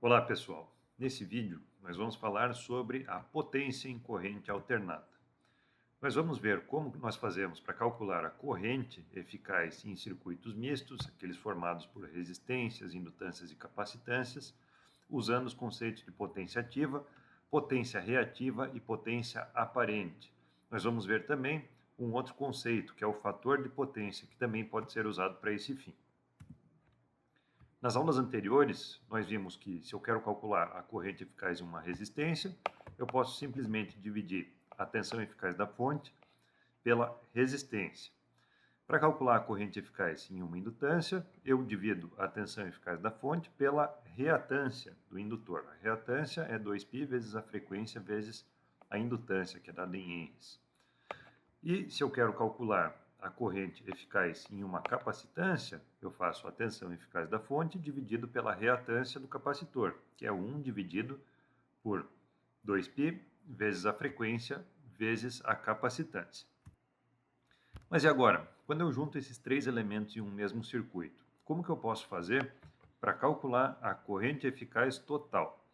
Olá pessoal, nesse vídeo nós vamos falar sobre a potência em corrente alternada. Nós vamos ver como nós fazemos para calcular a corrente eficaz em circuitos mistos, aqueles formados por resistências, indutâncias e capacitâncias, usando os conceitos de potência ativa, potência reativa e potência aparente. Nós vamos ver também um outro conceito, que é o fator de potência, que também pode ser usado para esse fim. Nas aulas anteriores, nós vimos que se eu quero calcular a corrente eficaz em uma resistência, eu posso simplesmente dividir a tensão eficaz da fonte pela resistência. Para calcular a corrente eficaz em uma indutância, eu divido a tensão eficaz da fonte pela reatância do indutor. A reatância é 2π vezes a frequência vezes a indutância, que é dada em Henrys. E se eu quero calcular a corrente eficaz em uma capacitância, eu faço a tensão eficaz da fonte dividido pela reatância do capacitor, que é 1 dividido por 2π vezes a frequência vezes a capacitância. Mas e agora? Quando eu junto esses três elementos em um mesmo circuito, como que eu posso fazer para calcular a corrente eficaz total?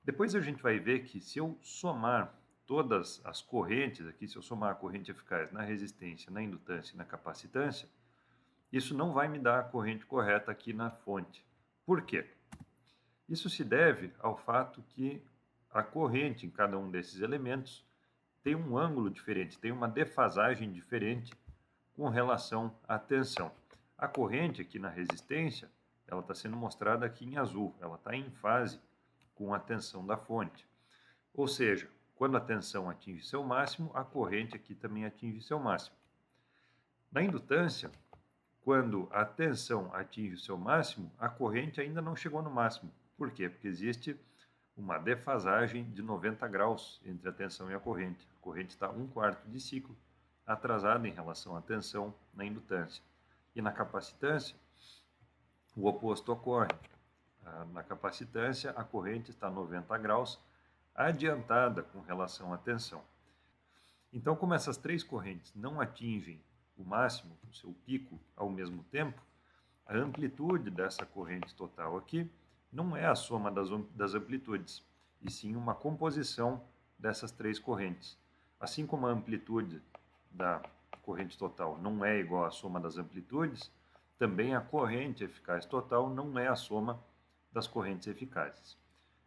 Depois a gente vai ver que se eu somar todas as correntes aqui, se eu somar a corrente eficaz na resistência, na indutância e na capacitância, isso não vai me dar a corrente correta aqui na fonte. Por quê? Isso se deve ao fato que a corrente em cada um desses elementos tem um ângulo diferente, tem uma defasagem diferente com relação à tensão. A corrente aqui na resistência, ela está sendo mostrada aqui em azul, ela está em fase com a tensão da fonte. Ou seja, quando a tensão atinge seu máximo, a corrente aqui também atinge seu máximo. Na indutância, quando a tensão atinge o seu máximo, a corrente ainda não chegou no máximo. Por quê? Porque existe uma defasagem de 90 graus entre a tensão e a corrente. A corrente está 1/4 de ciclo atrasada em relação à tensão na indutância. E na capacitância, o oposto ocorre. Na capacitância, a corrente está 90 graus adiantada com relação à tensão. Então, como essas três correntes não atingem o máximo, o seu pico, ao mesmo tempo, a amplitude dessa corrente total aqui não é a soma das amplitudes, e sim uma composição dessas três correntes. Assim como a amplitude da corrente total não é igual à soma das amplitudes, também a corrente eficaz total não é a soma das correntes eficazes.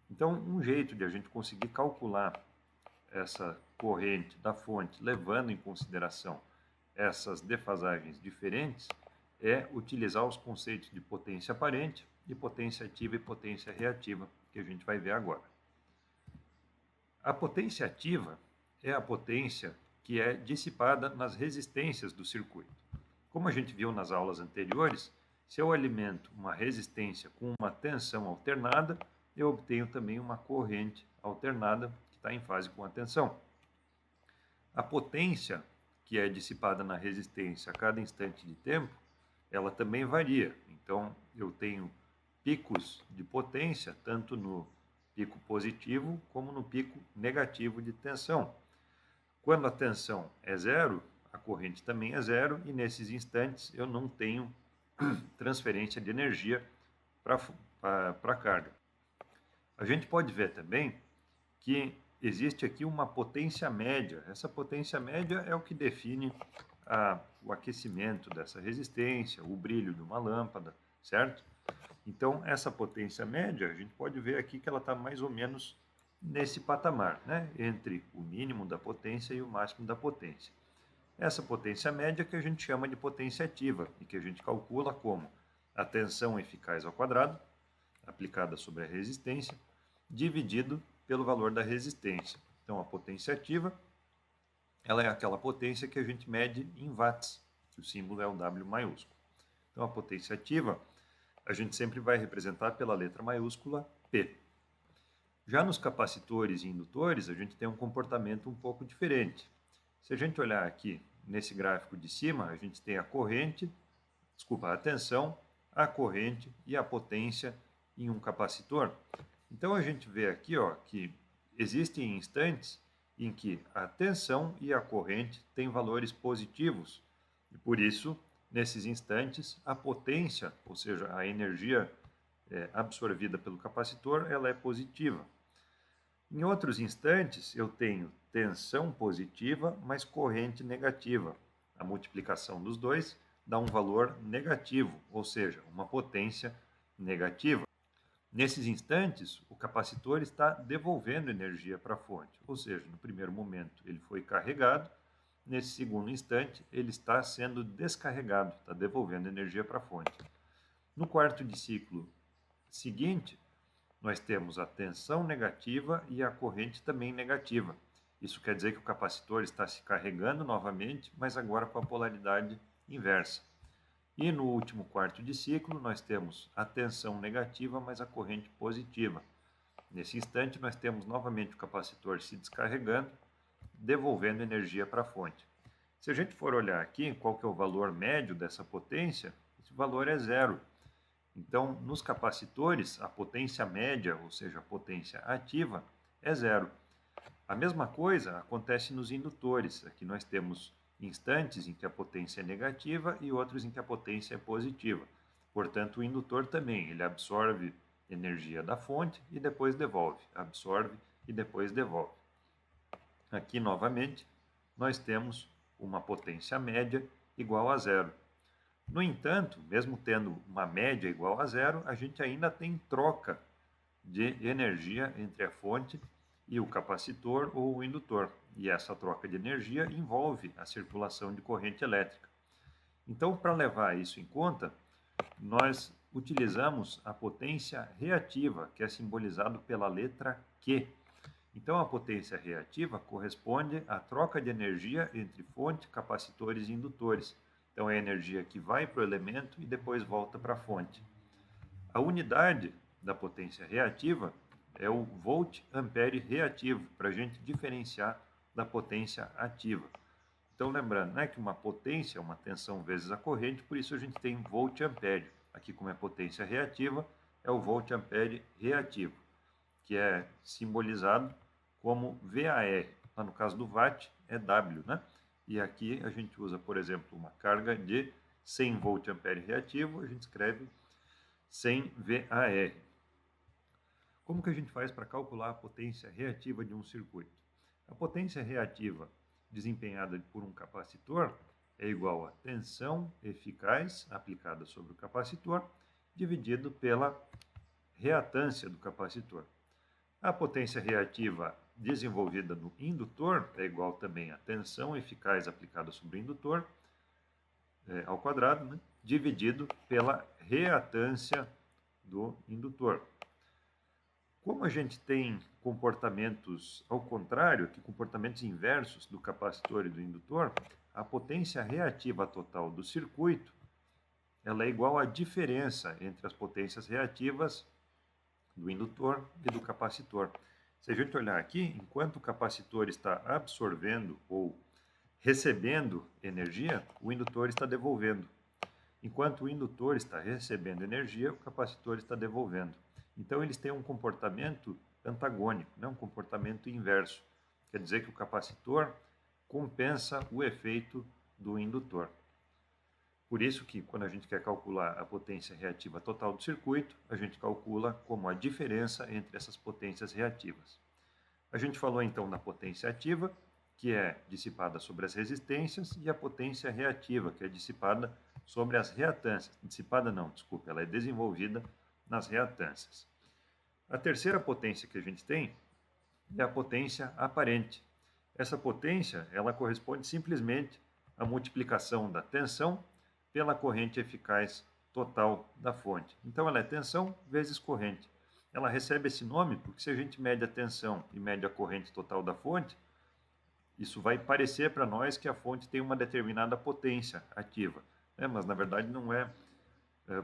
Então, um jeito de a gente conseguir calcular essa corrente da fonte, levando em consideração essas defasagens diferentes, é utilizar os conceitos de potência aparente, de potência ativa e potência reativa, que a gente vai ver agora. A potência ativa é a potência que é dissipada nas resistências do circuito. Como a gente viu nas aulas anteriores, se eu alimento uma resistência com uma tensão alternada, eu obtenho também uma corrente alternada que está em fase com a tensão. A potência que é dissipada na resistência a cada instante de tempo, ela também varia. Então, eu tenho picos de potência, tanto no pico positivo como no pico negativo de tensão. Quando a tensão é zero, a corrente também é zero, e nesses instantes eu não tenho transferência de energia para a carga. A gente pode ver também que existe aqui uma potência média. Essa potência média é o que define o aquecimento dessa resistência, o brilho de uma lâmpada, certo? Então, essa potência média, a gente pode ver aqui que ela está mais ou menos nesse patamar, né? Entre o mínimo da potência e o máximo da potência. Essa potência média que a gente chama de potência ativa e que a gente calcula como a tensão eficaz ao quadrado, aplicada sobre a resistência, dividido pelo valor da resistência. Então, a potência ativa, ela é aquela potência que a gente mede em watts, que o símbolo é o W maiúsculo. Então, a potência ativa, a gente sempre vai representar pela letra maiúscula P. Já nos capacitores e indutores, a gente tem um comportamento um pouco diferente. Se a gente olhar aqui nesse gráfico de cima, a gente tem a tensão, a corrente e a potência em um capacitor. Então a gente vê aqui que existem instantes em que a tensão e a corrente têm valores positivos. E por isso, nesses instantes, a potência, ou seja, a energia absorvida pelo capacitor, ela é positiva. Em outros instantes, eu tenho tensão positiva mais corrente negativa. A multiplicação dos dois dá um valor negativo, ou seja, uma potência negativa. Nesses instantes, o capacitor está devolvendo energia para a fonte, ou seja, no primeiro momento ele foi carregado, nesse segundo instante ele está sendo descarregado, está devolvendo energia para a fonte. No quarto de ciclo seguinte, nós temos a tensão negativa e a corrente também negativa. Isso quer dizer que o capacitor está se carregando novamente, mas agora com a polaridade inversa. E no último quarto de ciclo, nós temos a tensão negativa, mas a corrente positiva. Nesse instante, nós temos novamente o capacitor se descarregando, devolvendo energia para a fonte. Se a gente for olhar aqui, qual que é o valor médio dessa potência, esse valor é zero. Então, nos capacitores, a potência média, ou seja, a potência ativa, é zero. A mesma coisa acontece nos indutores. Aqui nós temos instantes em que a potência é negativa e outros em que a potência é positiva. Portanto, o indutor também, ele absorve energia da fonte e depois devolve, absorve e depois devolve. Aqui, novamente, nós temos uma potência média igual a zero. No entanto, mesmo tendo uma média igual a zero, a gente ainda tem troca de energia entre a fonte e o capacitor ou o indutor. E essa troca de energia envolve a circulação de corrente elétrica. Então, para levar isso em conta, nós utilizamos a potência reativa, que é simbolizado pela letra Q. Então, a potência reativa corresponde à troca de energia entre fonte, capacitores e indutores. Então, é a energia que vai para o elemento e depois volta para a fonte. A unidade da potência reativa é o volt-ampere reativo, para a gente diferenciar da potência ativa. Então, lembrando, né, que uma potência é uma tensão vezes a corrente, por isso a gente tem volt-ampere. Aqui, como é potência reativa, é o volt-ampere reativo, que é simbolizado como VAR. Lá no caso do watt, é W, né? E aqui a gente usa, por exemplo, uma carga de 100 volt-ampere reativo, a gente escreve 100 VAR. Como que a gente faz para calcular a potência reativa de um circuito? A potência reativa desempenhada por um capacitor é igual a tensão eficaz aplicada sobre o capacitor dividido pela reatância do capacitor. A potência reativa desenvolvida no indutor é igual também a tensão eficaz aplicada sobre o indutor, ao quadrado, né, dividido pela reatância do indutor. Como a gente tem comportamentos ao contrário, que comportamentos inversos do capacitor e do indutor, a potência reativa total do circuito ela é igual à diferença entre as potências reativas do indutor e do capacitor. Se a gente olhar aqui, enquanto o capacitor está absorvendo ou recebendo energia, o indutor está devolvendo. Enquanto o indutor está recebendo energia, o capacitor está devolvendo. Então, eles têm um comportamento antagônico, né? Um comportamento inverso. Quer dizer que o capacitor compensa o efeito do indutor. Por isso que, quando a gente quer calcular a potência reativa total do circuito, a gente calcula como a diferença entre essas potências reativas. A gente falou então da potência ativa, que é dissipada sobre as resistências, e a potência reativa, que é dissipada sobre as reatâncias. Dissipada não, desculpa, ela é desenvolvida nas reatâncias. A terceira potência que a gente tem é a potência aparente. Essa potência, ela corresponde simplesmente à multiplicação da tensão pela corrente eficaz total da fonte. Então, ela é tensão vezes corrente. Ela recebe esse nome porque se a gente mede a tensão e mede a corrente total da fonte, isso vai parecer para nós que a fonte tem uma determinada potência ativa, né? Mas na verdade não é,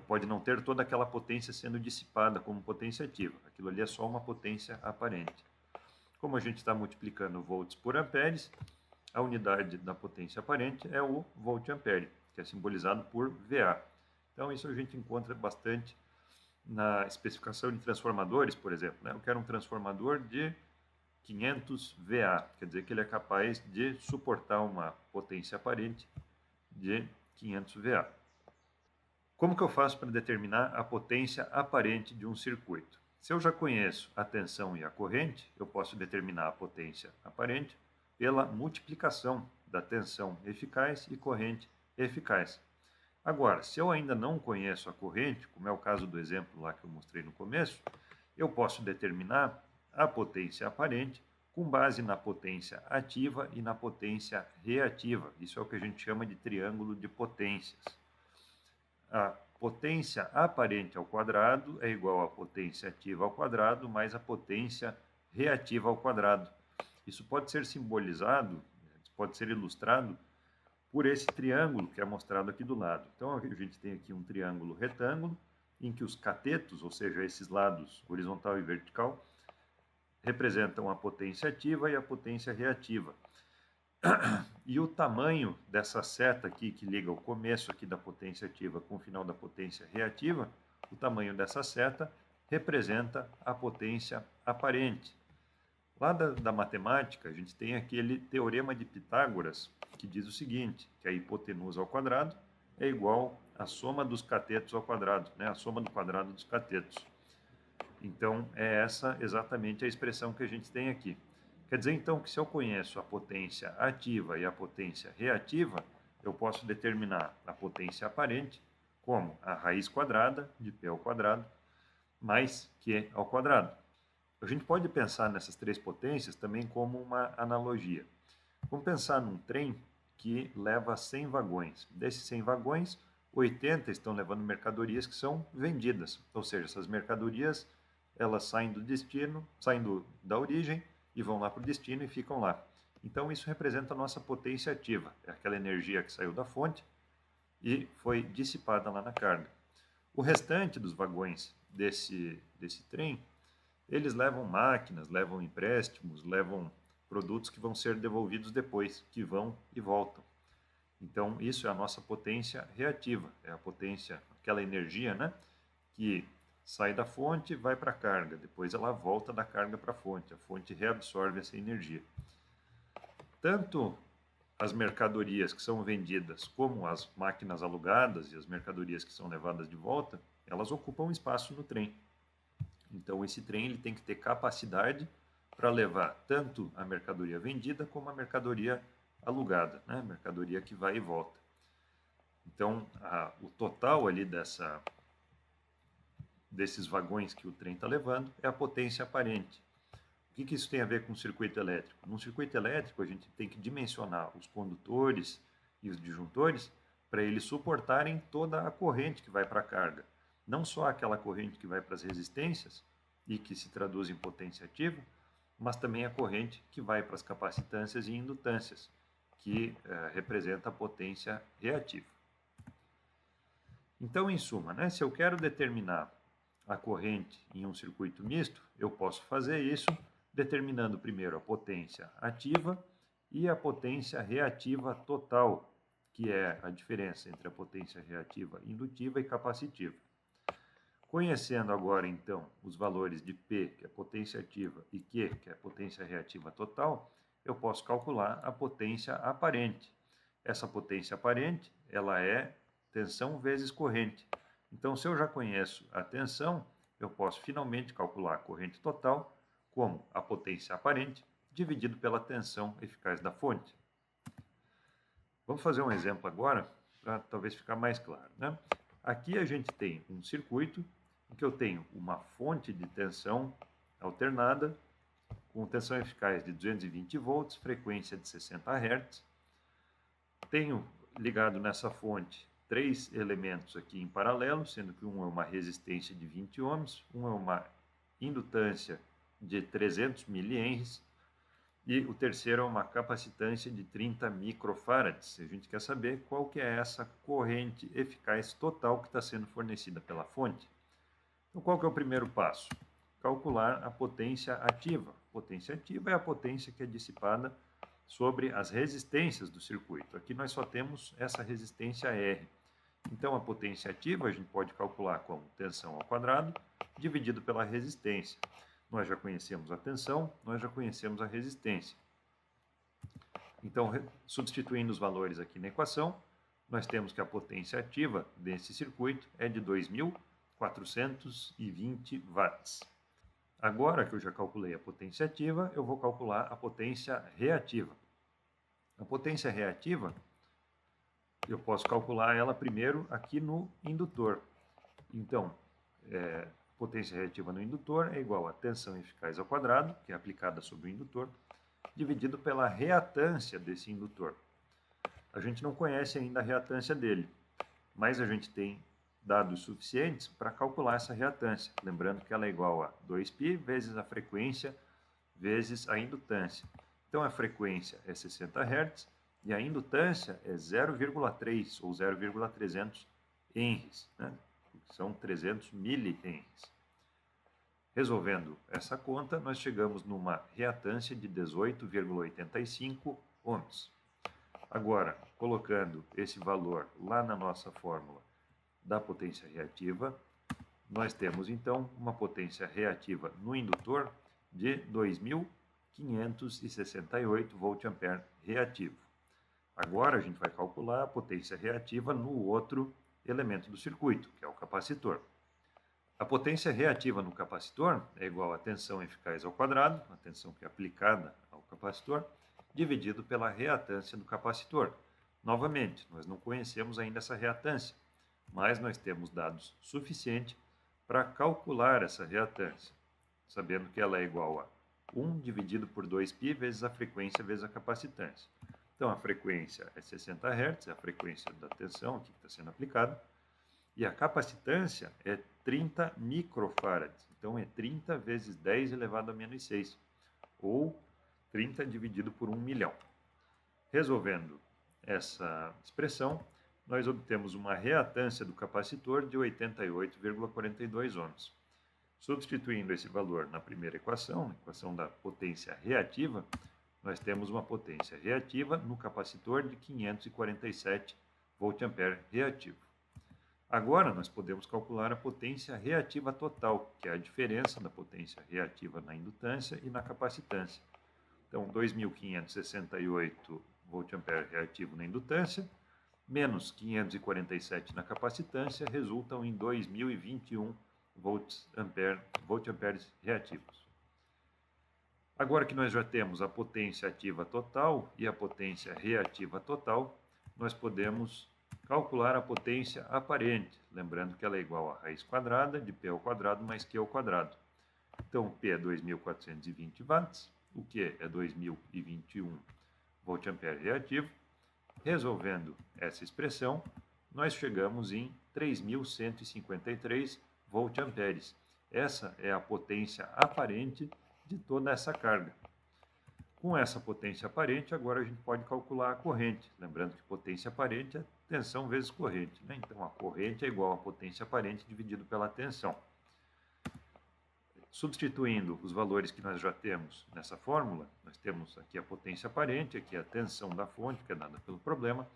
pode não ter toda aquela potência sendo dissipada como potência ativa. Aquilo ali é só uma potência aparente. Como a gente está multiplicando volts por amperes, a unidade da potência aparente é o volt-ampere, que é simbolizado por VA. Então isso a gente encontra bastante na especificação de transformadores, por exemplo, né? Eu quero um transformador de 500 VA, quer dizer que ele é capaz de suportar uma potência aparente de 500 VA. Como que eu faço para determinar a potência aparente de um circuito? Se eu já conheço a tensão e a corrente, eu posso determinar a potência aparente pela multiplicação da tensão eficaz e corrente eficaz. Agora, se eu ainda não conheço a corrente, como é o caso do exemplo lá que eu mostrei no começo, eu posso determinar a potência aparente com base na potência ativa e na potência reativa. Isso é o que a gente chama de triângulo de potências. A potência aparente ao quadrado é igual à potência ativa ao quadrado mais a potência reativa ao quadrado. Isso pode ser simbolizado, pode ser ilustrado por esse triângulo que é mostrado aqui do lado. Então, a gente tem aqui um triângulo retângulo, em que os catetos, ou seja, esses lados horizontal e vertical, representam a potência ativa e a potência reativa. E o tamanho dessa seta aqui, que liga o começo aqui da potência ativa com o final da potência reativa, o tamanho dessa seta representa a potência aparente. Lá da matemática, a gente tem aquele teorema de Pitágoras, que diz o seguinte, que a hipotenusa ao quadrado é igual à soma dos catetos ao quadrado, né? A soma do quadrado dos catetos. Então, é essa exatamente a expressão que a gente tem aqui. Quer dizer, então, que se eu conheço a potência ativa e a potência reativa, eu posso determinar a potência aparente como a raiz quadrada de P ao quadrado mais Q ao quadrado. A gente pode pensar nessas três potências também como uma analogia. Vamos pensar num trem que leva 100 vagões. Desses 100 vagões, 80 estão levando mercadorias que são vendidas. Ou seja, essas mercadorias, elas saem do destino, da origem e vão lá para o destino e ficam lá. Então, isso representa a nossa potência ativa. É aquela energia que saiu da fonte e foi dissipada lá na carga. O restante dos vagões desse trem, eles levam máquinas, levam empréstimos, levam produtos que vão ser devolvidos depois, que vão e voltam. Então, isso é a nossa potência reativa, é a potência, aquela energia, né, que sai da fonte, vai para a carga, depois ela volta da carga para a fonte reabsorve essa energia. Tanto as mercadorias que são vendidas, como as máquinas alugadas e as mercadorias que são levadas de volta, elas ocupam espaço no trem. Então, esse trem ele tem que ter capacidade para levar tanto a mercadoria vendida como a mercadoria alugada, né? Mercadoria que vai e volta. Então, o total ali desses vagões que o trem está levando é a potência aparente. O que isso tem a ver com o circuito elétrico? Num circuito elétrico, a gente tem que dimensionar os condutores e os disjuntores para eles suportarem toda a corrente que vai para a carga. Não só aquela corrente que vai para as resistências e que se traduz em potência ativa, mas também a corrente que vai para as capacitâncias e indutâncias, que representa a potência reativa. Então, em suma, né, se eu quero determinar a corrente em um circuito misto, eu posso fazer isso determinando primeiro a potência ativa e a potência reativa total, que é a diferença entre a potência reativa indutiva e capacitiva. Conhecendo agora, então, os valores de P, que é a potência ativa, e Q, que é a potência reativa total, eu posso calcular a potência aparente. Essa potência aparente, ela é tensão vezes corrente. Então, se eu já conheço a tensão, eu posso finalmente calcular a corrente total como a potência aparente dividido pela tensão eficaz da fonte. Vamos fazer um exemplo agora, para talvez ficar mais claro, né? Aqui a gente tem um circuito em que eu tenho uma fonte de tensão alternada com tensão eficaz de 220 volts, frequência de 60 Hz. Tenho ligado nessa fonte 3 elementos aqui em paralelo, sendo que um é uma resistência de 20 ohms, um é uma indutância de 300 mH e o terceiro é uma capacitância de 30 microfarads. A gente quer saber qual que é essa corrente eficaz total que está sendo fornecida pela fonte. Então, qual que é o primeiro passo? Calcular a potência ativa. A potência ativa é a potência que é dissipada sobre as resistências do circuito. Aqui nós só temos essa resistência R. Então, a potência ativa a gente pode calcular como tensão ao quadrado dividido pela resistência. Nós já conhecemos a tensão, nós já conhecemos a resistência. Então, substituindo os valores aqui na equação, nós temos que a potência ativa desse circuito é de 2.420 watts. Agora que eu já calculei a potência ativa, eu vou calcular a potência reativa. A potência reativa, eu posso calcular ela primeiro aqui no indutor. Então, potência reativa no indutor é igual a tensão eficaz ao quadrado, que é aplicada sobre o indutor, dividido pela reatância desse indutor. A gente não conhece ainda a reatância dele, mas a gente tem dados suficientes para calcular essa reatância. Lembrando que ela é igual a 2π vezes a frequência vezes a indutância. Então a frequência é 60 Hz e a indutância é 0,3 ou 0,300 Henries, né? São 300 milihenries. Resolvendo essa conta, nós chegamos numa reatância de 18,85 ohms. Agora, colocando esse valor lá na nossa fórmula da potência reativa, nós temos então uma potência reativa no indutor de 2.568 voltampere reativo. Agora a gente vai calcular a potência reativa no outro elemento do circuito, que é o capacitor. A potência reativa no capacitor é igual à tensão eficaz ao quadrado, a tensão que é aplicada ao capacitor, dividido pela reatância do capacitor. Novamente, nós não conhecemos ainda essa reatância, mas nós temos dados suficientes para calcular essa reatância, sabendo que ela é igual a 1 dividido por 2π vezes a frequência vezes a capacitância. Então, a frequência é 60 Hz, é a frequência da tensão aqui que está sendo aplicada, e a capacitância é 30 microfarads. Então, é 30 vezes 10 elevado a menos 6, ou 30 dividido por 1 milhão. Resolvendo essa expressão, nós obtemos uma reatância do capacitor de 88,42 ohms. Substituindo esse valor na primeira equação, a equação da potência reativa, nós temos uma potência reativa no capacitor de 547 voltampere reativo. Agora nós podemos calcular a potência reativa total, que é a diferença da potência reativa na indutância e na capacitância. Então, 2.568 voltampere reativo na indutância, menos 547 na capacitância, resultam em 2.021 voltamperes reativos. Agora que nós já temos a potência ativa total e a potência reativa total, nós podemos calcular a potência aparente, lembrando que ela é igual a raiz quadrada de P ao quadrado mais Q ao quadrado. Então, P é 2.420 watts, o Q é 2.021 voltampere reativo. Resolvendo essa expressão, nós chegamos em 3.153 voltamperes. Essa é a potência aparente de toda essa carga. Com essa potência aparente, agora a gente pode calcular a corrente. Lembrando que potência aparente é tensão vezes corrente, né? Então, a corrente é igual a potência aparente dividido pela tensão. Substituindo os valores que nós já temos nessa fórmula, nós temos aqui a potência aparente, aqui a tensão da fonte, que é dada pelo problema,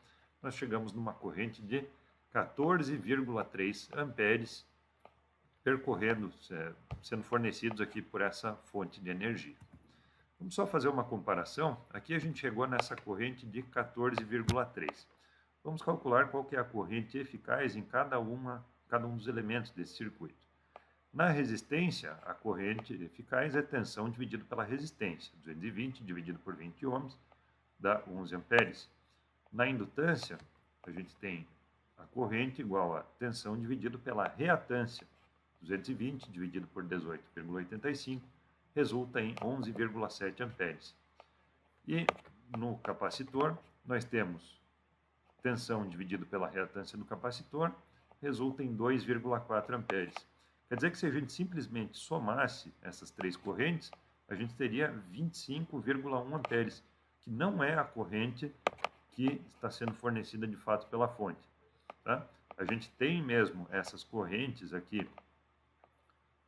nós chegamos numa corrente de 14,3 amperes percorrendo, sendo fornecidos aqui por essa fonte de energia. Vamos só fazer uma comparação. Aqui a gente chegou nessa corrente de 14,3. Vamos calcular qual que é a corrente eficaz em cada um dos elementos desse circuito. Na resistência, a corrente eficaz é tensão dividido pela resistência. 220 dividido por 20 ohms dá 11 amperes. Na indutância, a gente tem a corrente igual a tensão dividido pela reatância. 220 dividido por 18,85 resulta em 11,7 amperes. E no capacitor, nós temos tensão dividido pela reatância do capacitor, resulta em 2,4 amperes. Quer dizer que se a gente simplesmente somasse essas três correntes, a gente teria 25,1 amperes, que não é a corrente que está sendo fornecida de fato pela fonte. Tá? A gente tem mesmo essas correntes aqui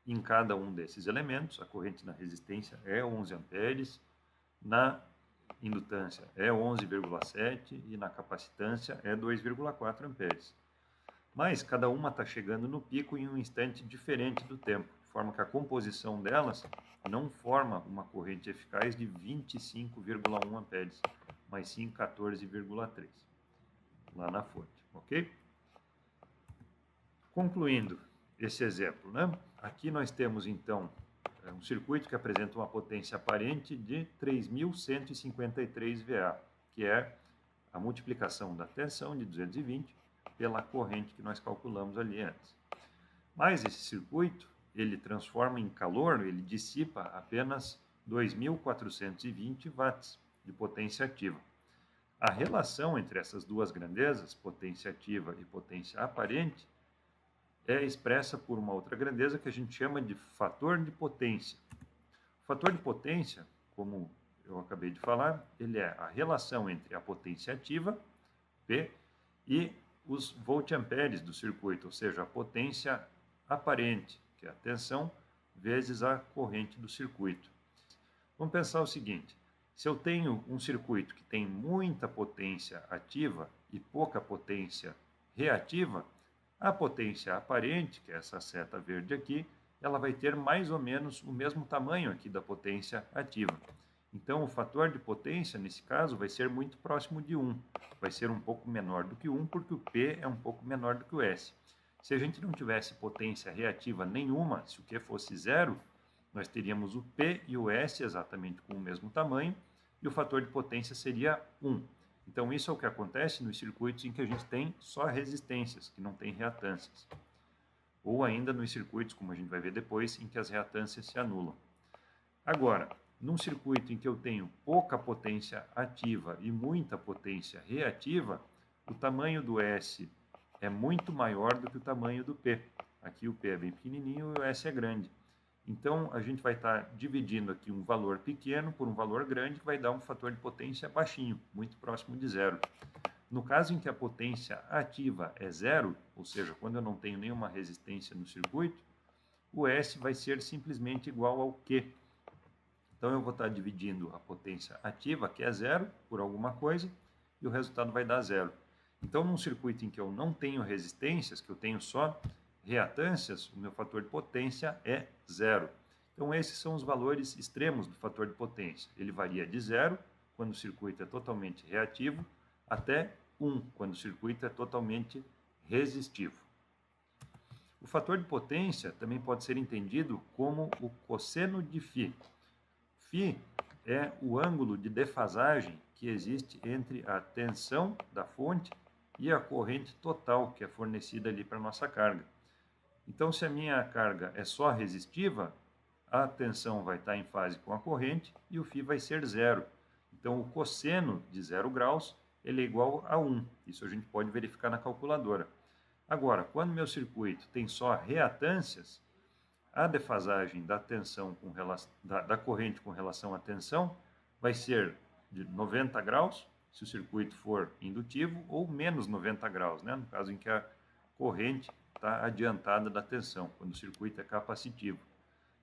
em cada um desses elementos. A corrente na resistência é 11 amperes, na indutância é 11,7 e na capacitância é 2,4 amperes. Mas cada uma está chegando no pico em um instante diferente do tempo, de forma que a composição delas não forma uma corrente eficaz de 25,1 amperes, mas sim 14,3. lá na fonte, ok? Concluindo esse exemplo, né? Aqui nós temos, então, um circuito que apresenta uma potência aparente de 3.153 VA, que é a multiplicação da tensão de 220 pela corrente que nós calculamos ali antes. Mas esse circuito, ele transforma em calor, ele dissipa apenas 2.420 watts de potência ativa. A relação entre essas duas grandezas, potência ativa e potência aparente, é expressa por uma outra grandeza que a gente chama de fator de potência. O fator de potência, como eu acabei de falar, ele é a relação entre a potência ativa, P, e os voltamperes do circuito, ou seja, a potência aparente, que é a tensão, vezes a corrente do circuito. Vamos pensar o seguinte: se eu tenho um circuito que tem muita potência ativa e pouca potência reativa, a potência aparente, que é essa seta verde aqui, ela vai ter mais ou menos o mesmo tamanho aqui da potência ativa. Então, o fator de potência, nesse caso, vai ser muito próximo de 1. Vai ser um pouco menor do que 1, porque o P é um pouco menor do que o S. Se a gente não tivesse potência reativa nenhuma, se o Q fosse zero, nós teríamos o P e o S exatamente com o mesmo tamanho, e o fator de potência seria 1. Então, isso é o que acontece nos circuitos em que a gente tem só resistências, que não tem reatâncias. Ou ainda nos circuitos, como a gente vai ver depois, em que as reatâncias se anulam. Agora, num circuito em que eu tenho pouca potência ativa e muita potência reativa, o tamanho do S é muito maior do que o tamanho do P. Aqui o P é bem pequenininho e o S é grande. Então, a gente vai estar dividindo aqui um valor pequeno por um valor grande, que vai dar um fator de potência baixinho, muito próximo de zero. No caso em que a potência ativa é zero, ou seja, quando eu não tenho nenhuma resistência no circuito, o S vai ser simplesmente igual ao Q. Então, eu vou estar dividindo a potência ativa, que é zero, por alguma coisa, e o resultado vai dar zero. Então, num circuito em que eu não tenho resistências, que eu tenho só reatâncias, o meu fator de potência é zero. Então, esses são os valores extremos do fator de potência. Ele varia de zero, quando o circuito é totalmente reativo, até 1, quando o circuito é totalmente resistivo. O fator de potência também pode ser entendido como o cosseno de φ. Φ é o ângulo de defasagem que existe entre a tensão da fonte e a corrente total que é fornecida ali para a nossa carga. Então, se a minha carga é só resistiva, a tensão vai estar em fase com a corrente e o φ vai ser zero. Então, o cosseno de 0 graus ele é igual a 1. Isso a gente pode verificar na calculadora. Agora, quando meu circuito tem só reatâncias, a defasagem da tensão da corrente com relação à tensão vai ser de 90 graus, se o circuito for indutivo, ou menos 90 graus, né? No caso em que a corrente está adiantada da tensão, quando o circuito é capacitivo.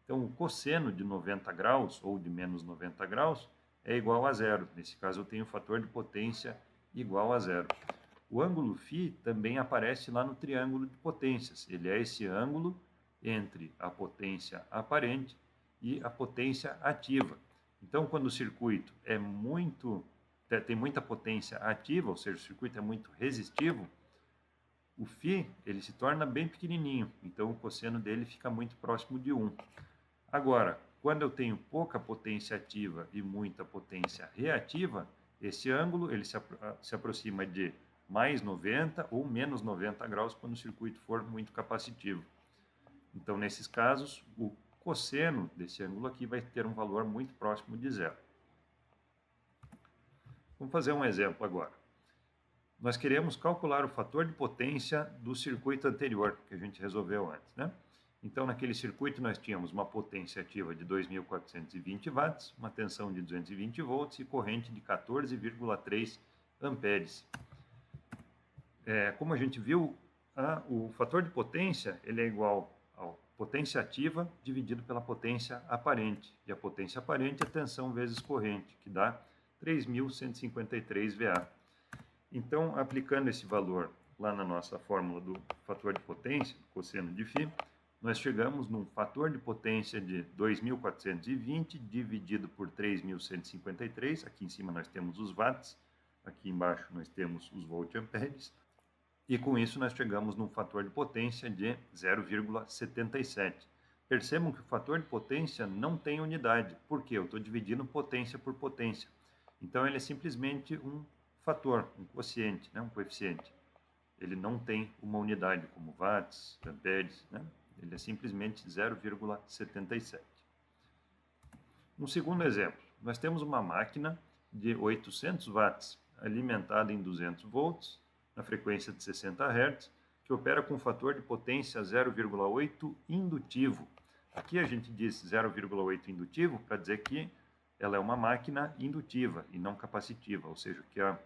Então, o cosseno de 90 graus ou de menos 90 graus é igual a zero. Nesse caso, eu tenho o fator de potência igual a zero. O ângulo φ também aparece lá no triângulo de potências. Ele é esse ângulo entre a potência aparente e a potência ativa. Então, quando o circuito tem muita potência ativa, ou seja, o circuito é muito resistivo, o φ ele se torna bem pequenininho, então o cosseno dele fica muito próximo de 1. Agora, quando eu tenho pouca potência ativa e muita potência reativa, esse ângulo ele se aproxima de mais 90 ou menos 90 graus quando o circuito for muito capacitivo. Então, nesses casos, o cosseno desse ângulo aqui vai ter um valor muito próximo de zero. Vamos fazer um exemplo agora. Nós queremos calcular o fator de potência do circuito anterior, que a gente resolveu antes, né? Então, naquele circuito nós tínhamos uma potência ativa de 2.420 watts, uma tensão de 220 volts e corrente de 14,3 amperes. Como a gente viu, o fator de potência ele é igual a potência ativa dividido pela potência aparente. E a potência aparente é tensão vezes corrente, que dá 3.153 VA. Então, aplicando esse valor lá na nossa fórmula do fator de potência, cosseno de φ, nós chegamos num fator de potência de 2.420 dividido por 3.153, aqui em cima nós temos os watts, Aqui embaixo nós temos os volt-amperes. E com isso nós chegamos num fator de potência de 0,77. Percebam que o fator de potência não tem unidade, porque eu estou dividindo potência por potência. Então ele é simplesmente um fator, um quociente, né? Um coeficiente. Ele não tem uma unidade como watts, amperes, né? Ele é simplesmente 0,77. Um segundo exemplo, nós temos uma máquina de 800 watts alimentada em 200 volts, na frequência de 60 Hz, que opera com um fator de potência 0,8 indutivo. Aqui a gente diz 0,8 indutivo para dizer que ela é uma máquina indutiva e não capacitiva, ou seja, que a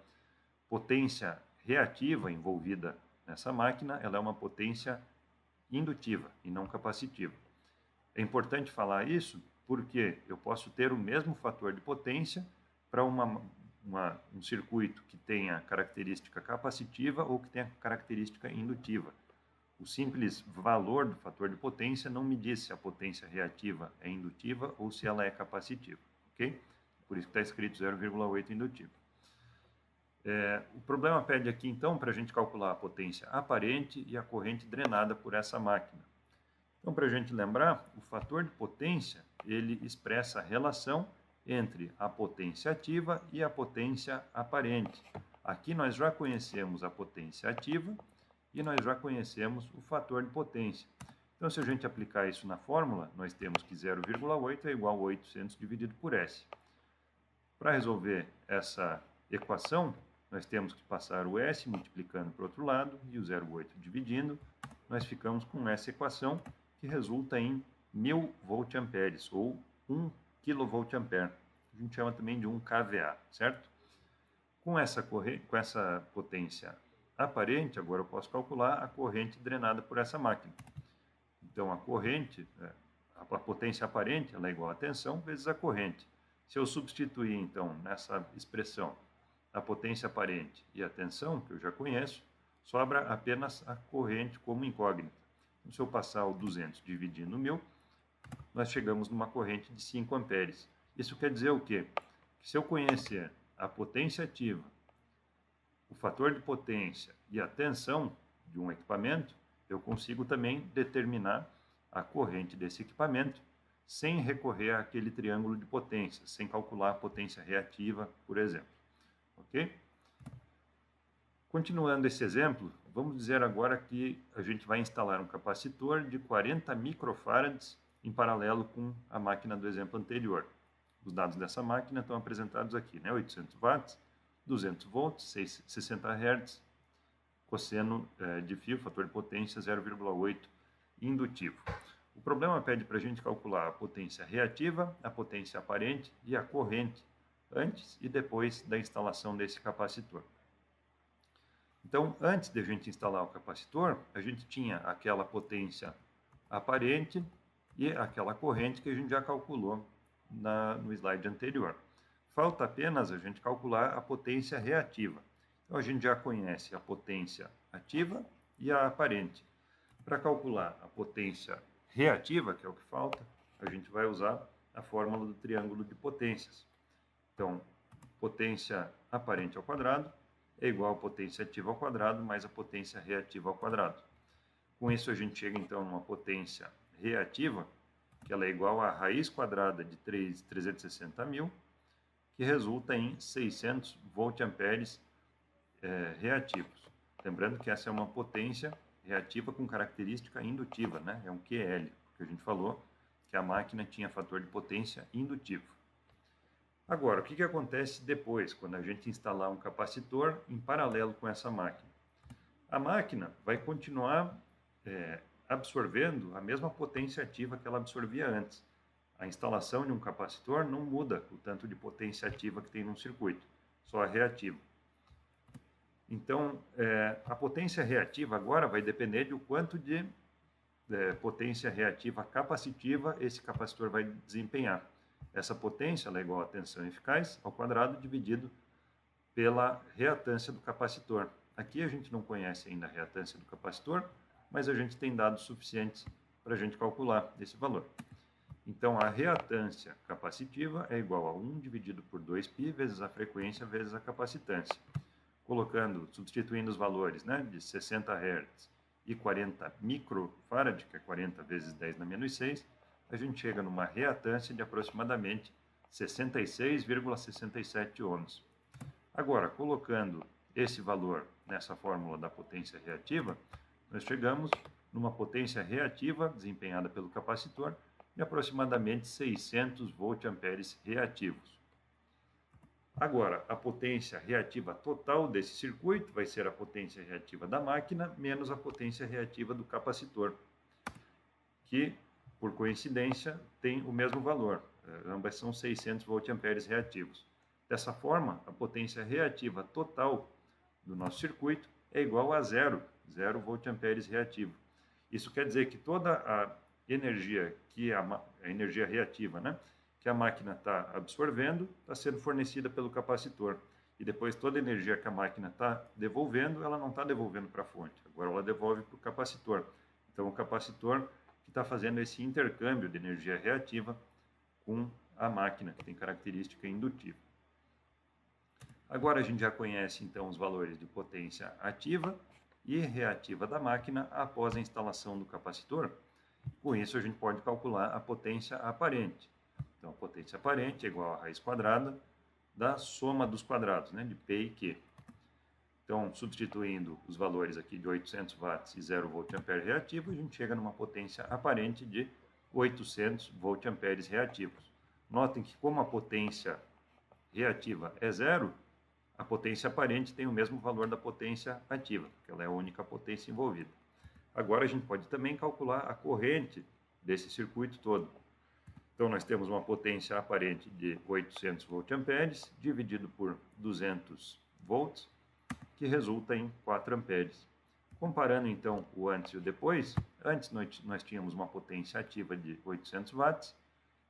potência reativa envolvida nessa máquina ela é uma potência indutiva e não capacitiva. É importante falar isso porque eu posso ter o mesmo fator de potência para um circuito que tenha característica capacitiva ou que tenha característica indutiva. O simples valor do fator de potência não me diz se a potência reativa é indutiva ou se ela é capacitiva, ok? Por isso que está escrito 0,8 indutivo. O problema pede aqui, então, para a gente calcular a potência aparente e a corrente drenada por essa máquina. Então, para a gente lembrar, o fator de potência, ele expressa a relação entre a potência ativa e a potência aparente. Aqui nós já conhecemos a potência ativa e nós já conhecemos o fator de potência. Então, se a gente aplicar isso na fórmula, nós temos que 0,8 é igual a 800 dividido por S. Para resolver essa equação, nós temos que passar o S multiplicando para o outro lado e o 0,8 dividindo. Nós ficamos com essa equação que resulta em 1000 volt-amperes ou 1 kVA. A gente chama também de 1 kVA, certo? Com essa potência aparente, agora eu posso calcular a corrente drenada por essa máquina. Então, a corrente, a potência aparente, ela é igual a tensão vezes a corrente. Se eu substituir, então, nessa expressão, a potência aparente e a tensão, que eu já conheço, sobra apenas a corrente como incógnita. Então, se eu passar o 200 dividindo 1000, nós chegamos numa corrente de 5 amperes. Isso quer dizer o quê? Que se eu conhecer a potência ativa, o fator de potência e a tensão de um equipamento, eu consigo também determinar a corrente desse equipamento sem recorrer àquele triângulo de potência, sem calcular a potência reativa, por exemplo. Ok? Continuando esse exemplo, vamos dizer agora que a gente vai instalar um capacitor de 40 microfarads em paralelo com a máquina do exemplo anterior. Os dados dessa máquina estão apresentados aqui, né? 800 watts, 200 volts, 60 Hz, cosseno de fio, fator de potência 0,8 indutivo. O problema pede para a gente calcular a potência reativa, a potência aparente e a corrente antes e depois da instalação desse capacitor. Então, antes de a gente instalar o capacitor, a gente tinha aquela potência aparente e aquela corrente que a gente já calculou no slide anterior. Falta apenas a gente calcular a potência reativa. Então, a gente já conhece a potência ativa e a aparente. Para calcular a potência reativa, que é o que falta, a gente vai usar a fórmula do triângulo de potências. Então, potência aparente ao quadrado é igual a potência ativa ao quadrado mais a potência reativa ao quadrado. Com isso, a gente chega, então, numa potência reativa, que ela é igual a raiz quadrada de 360.000, que resulta em 600 volt-amperes reativos. Lembrando que essa é uma potência reativa com característica indutiva, né? É um QL, que a gente falou que a máquina tinha fator de potência indutivo. Agora, o que acontece depois, quando a gente instalar um capacitor em paralelo com essa máquina? A máquina vai continuar absorvendo a mesma potência ativa que ela absorvia antes. A instalação de um capacitor não muda o tanto de potência ativa que tem num circuito, só a reativa. Então, a potência reativa agora vai depender do quanto de potência reativa capacitiva esse capacitor vai desempenhar. Essa potência ela é igual a tensão eficaz ao quadrado dividido pela reatância do capacitor. Aqui a gente não conhece ainda a reatância do capacitor, mas a gente tem dados suficientes para a gente calcular esse valor. Então, a reatância capacitiva é igual a 1 dividido por 2π vezes a frequência vezes a capacitância. Substituindo os valores, né, de 60 Hz e 40 microfarad, que é 40 vezes 10 na menos 6, a gente chega numa reatância de aproximadamente 66,67 ohms. Agora, colocando esse valor nessa fórmula da potência reativa, nós chegamos numa potência reativa desempenhada pelo capacitor de aproximadamente 600 voltamperes reativos. Agora, a potência reativa total desse circuito vai ser a potência reativa da máquina menos a potência reativa do capacitor, que, por coincidência, tem o mesmo valor. Ambas são 600 voltamperes reativos. Dessa forma, a potência reativa total do nosso circuito é igual a zero voltamperes reativo. Isso quer dizer que toda a energia a energia reativa, né, que a máquina está absorvendo, está sendo fornecida pelo capacitor. E depois toda a energia que a máquina está devolvendo, ela não está devolvendo para a fonte. Agora ela devolve para o capacitor. Então o capacitor que está fazendo esse intercâmbio de energia reativa com a máquina, que tem característica indutiva. Agora a gente já conhece então os valores de potência ativa e reativa da máquina após a instalação do capacitor. Com isso a gente pode calcular a potência aparente. Então a potência aparente é igual a raiz quadrada da soma dos quadrados, né, de P e Q. Então, substituindo os valores aqui de 800 watts e 0 voltampere reativo, a gente chega numa potência aparente de 800 voltamperes reativos. Notem que como a potência reativa é zero, a potência aparente tem o mesmo valor da potência ativa, porque ela é a única potência envolvida. Agora a gente pode também calcular a corrente desse circuito todo. Então nós temos uma potência aparente de 800 voltamperes dividido por 200 volts, que resulta em 4 amperes. Comparando então o antes e o depois, antes nós tínhamos uma potência ativa de 800 watts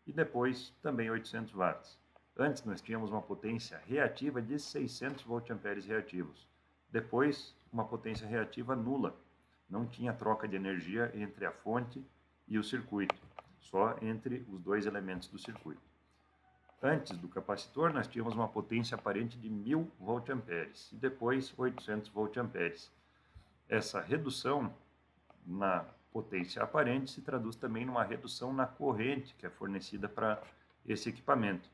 e depois também 800 watts. Antes nós tínhamos uma potência reativa de 600 voltamperes reativos. Depois, uma potência reativa nula. Não tinha troca de energia entre a fonte e o circuito, só entre os dois elementos do circuito. Antes do capacitor, nós tínhamos uma potência aparente de 1000 voltamperes e depois 800 voltamperes. Essa redução na potência aparente se traduz também numa redução na corrente que é fornecida para esse equipamento.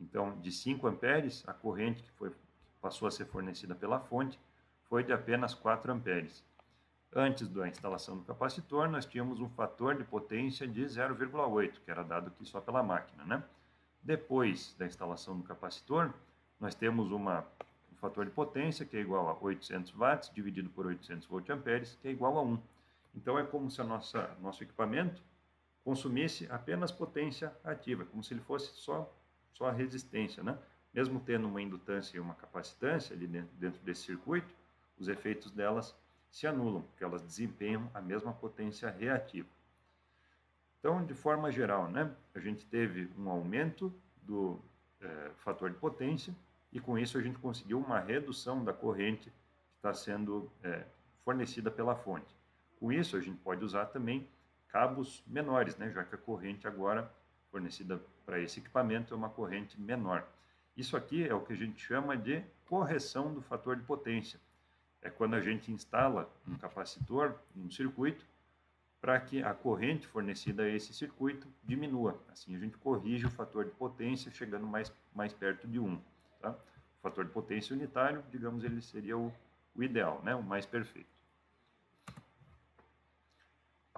Então, de 5 amperes, a corrente que passou a ser fornecida pela fonte foi de apenas 4 amperes. Antes da instalação do capacitor, nós tínhamos um fator de potência de 0,8, que era dado aqui só pela máquina, né? Depois da instalação do capacitor, nós temos um fator de potência que é igual a 800 watts dividido por 800 voltamperes, que é igual a 1. Então, é como se nosso equipamento consumisse apenas potência ativa, como se ele fosse só a resistência, né? Mesmo tendo uma indutância e uma capacitância ali dentro desse circuito, os efeitos delas se anulam, porque elas desempenham a mesma potência reativa. Então, de forma geral, né, a gente teve um aumento do fator de potência e com isso a gente conseguiu uma redução da corrente que está sendo fornecida pela fonte. Com isso a gente pode usar também cabos menores, né, já que a corrente agora fornecida para esse equipamento é uma corrente menor. Isso aqui é o que a gente chama de correção do fator de potência. É quando a gente instala um capacitor no circuito para que a corrente fornecida a esse circuito diminua. Assim a gente corrige o fator de potência chegando mais perto de 1. Tá? O fator de potência unitário, digamos, ele seria o ideal, né? O mais perfeito.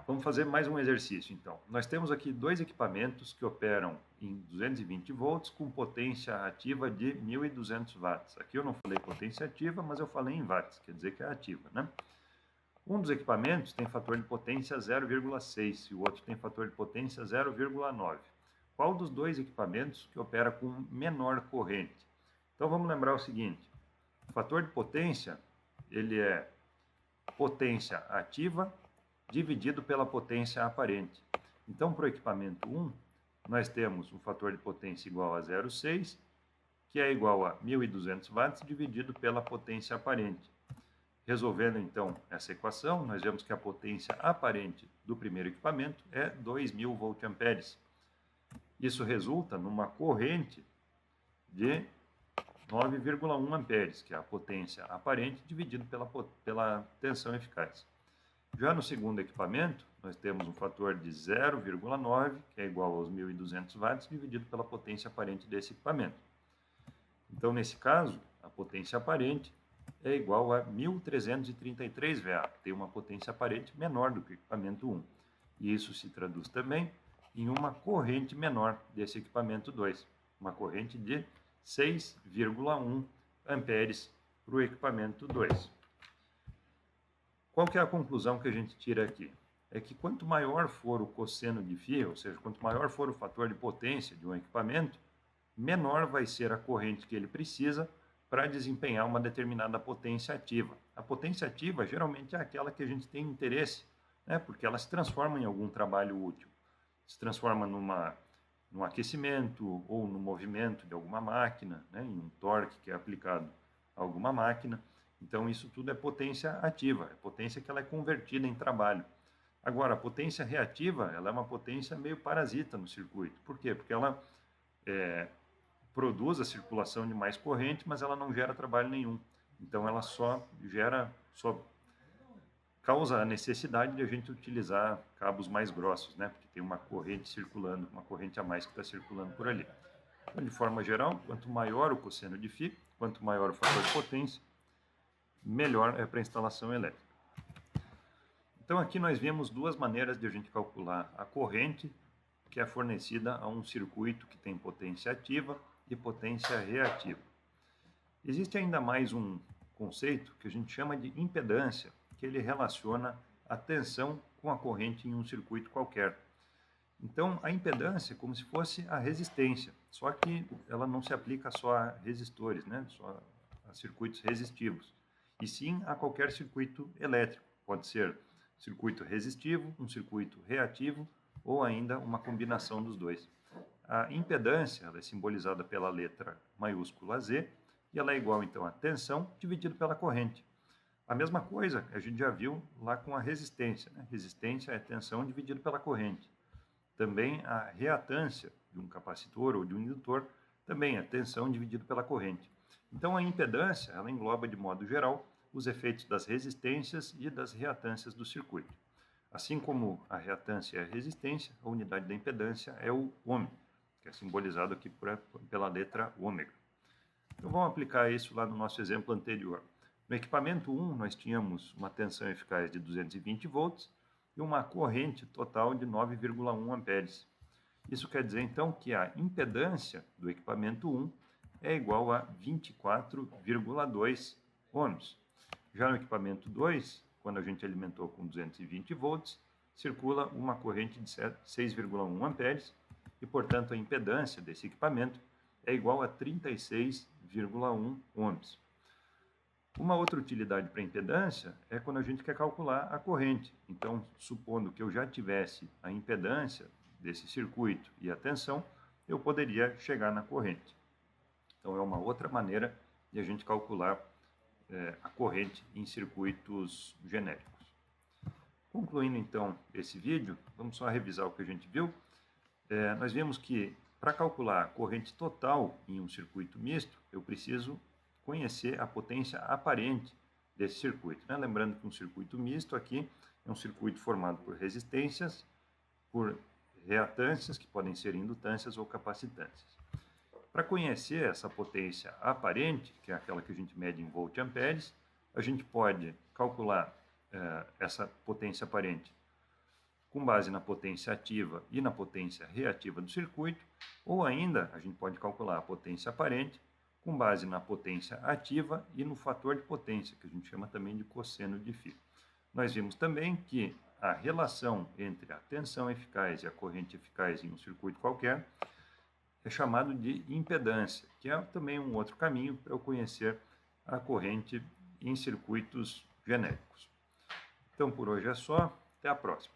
Vamos fazer mais um exercício, então. Nós temos aqui dois equipamentos que operam em 220 volts com potência ativa de 1.200 watts. Aqui eu não falei potência ativa, mas eu falei em watts, quer dizer que é ativa, né? Um dos equipamentos tem fator de potência 0,6 e o outro tem fator de potência 0,9. Qual dos dois equipamentos que opera com menor corrente? Então vamos lembrar o seguinte, o fator de potência, ele é potência ativa dividido pela potência aparente. Então, para o equipamento 1, nós temos um fator de potência igual a 0,6, que é igual a 1.200 watts dividido pela potência aparente. Resolvendo, então, essa equação, nós vemos que a potência aparente do primeiro equipamento é 2.000 voltamperes. Isso resulta numa corrente de 9,1 amperes, que é a potência aparente dividido pela tensão eficaz. Já no segundo equipamento, nós temos um fator de 0,9, que é igual aos 1.200 watts, dividido pela potência aparente desse equipamento. Então, nesse caso, a potência aparente é igual a 1.333 VA, tem uma potência aparente menor do que o equipamento 1. E isso se traduz também em uma corrente menor desse equipamento 2, uma corrente de 6,1 amperes para o equipamento 2. Qual que é a conclusão que a gente tira aqui? É que quanto maior for o cosseno de φ, ou seja, quanto maior for o fator de potência de um equipamento, menor vai ser a corrente que ele precisa para desempenhar uma determinada potência ativa. A potência ativa geralmente é aquela que a gente tem interesse, né, porque ela se transforma em algum trabalho útil. Se transforma num aquecimento ou no movimento de alguma máquina, né, em um torque que é aplicado a alguma máquina. Então, isso tudo é potência ativa, é potência que ela é convertida em trabalho. Agora, a potência reativa, ela é uma potência meio parasita no circuito. Por quê? Porque ela produz a circulação de mais corrente, mas ela não gera trabalho nenhum. Então, ela só causa a necessidade de a gente utilizar cabos mais grossos, né? Porque tem uma corrente circulando, uma corrente a mais que está circulando por ali. Então, de forma geral, quanto maior o cosseno de φ, quanto maior o fator de potência, melhor é para a instalação elétrica. Então aqui nós vemos duas maneiras de a gente calcular a corrente que é fornecida a um circuito que tem potência ativa e potência reativa. Existe ainda mais um conceito que a gente chama de impedância, que ele relaciona a tensão com a corrente em um circuito qualquer. Então a impedância é como se fosse a resistência, só que ela não se aplica só a resistores, né? Só a circuitos resistivos, e sim a qualquer circuito elétrico. Pode ser circuito resistivo, um circuito reativo ou ainda uma combinação dos dois. A impedância ela é simbolizada pela letra maiúscula Z e ela é igual então a tensão dividido pela corrente. A mesma coisa a gente já viu lá com a resistência, né? Resistência é tensão dividido pela corrente. Também a reatância de um capacitor ou de um indutor também é tensão dividido pela corrente. Então a impedância ela engloba de modo geral os efeitos das resistências e das reatâncias do circuito. Assim como a reatância é a resistência, a unidade da impedância é o ohm, que é simbolizado aqui pela letra ômega. Então vamos aplicar isso lá no nosso exemplo anterior. No equipamento 1 nós tínhamos uma tensão eficaz de 220 volts e uma corrente total de 9,1 amperes. Isso quer dizer então que a impedância do equipamento 1 é igual a 24,2 ohms. Já no equipamento 2, quando a gente alimentou com 220 volts, circula uma corrente de 6,1 amperes e, portanto, a impedância desse equipamento é igual a 36,1 ohms. Uma outra utilidade para a impedância é quando a gente quer calcular a corrente. Então, supondo que eu já tivesse a impedância desse circuito e a tensão, eu poderia chegar na corrente. Então, é uma outra maneira de a gente calcular a corrente em circuitos genéricos. Concluindo então esse vídeo, vamos só revisar o que a gente viu. Nós vimos que para calcular a corrente total em um circuito misto, eu preciso conhecer a potência aparente desse circuito, né? Lembrando que um circuito misto aqui é um circuito formado por resistências, por reatâncias, que podem ser indutâncias ou capacitâncias. Para conhecer essa potência aparente, que é aquela que a gente mede em volt-amperes, a gente pode calcular essa potência aparente com base na potência ativa e na potência reativa do circuito, ou ainda a gente pode calcular a potência aparente com base na potência ativa e no fator de potência, que a gente chama também de cosseno de φ. Nós vimos também que a relação entre a tensão eficaz e a corrente eficaz em um circuito qualquer é chamado de impedância, que é também um outro caminho para eu conhecer a corrente em circuitos genéricos. Então, por hoje é só. Até a próxima.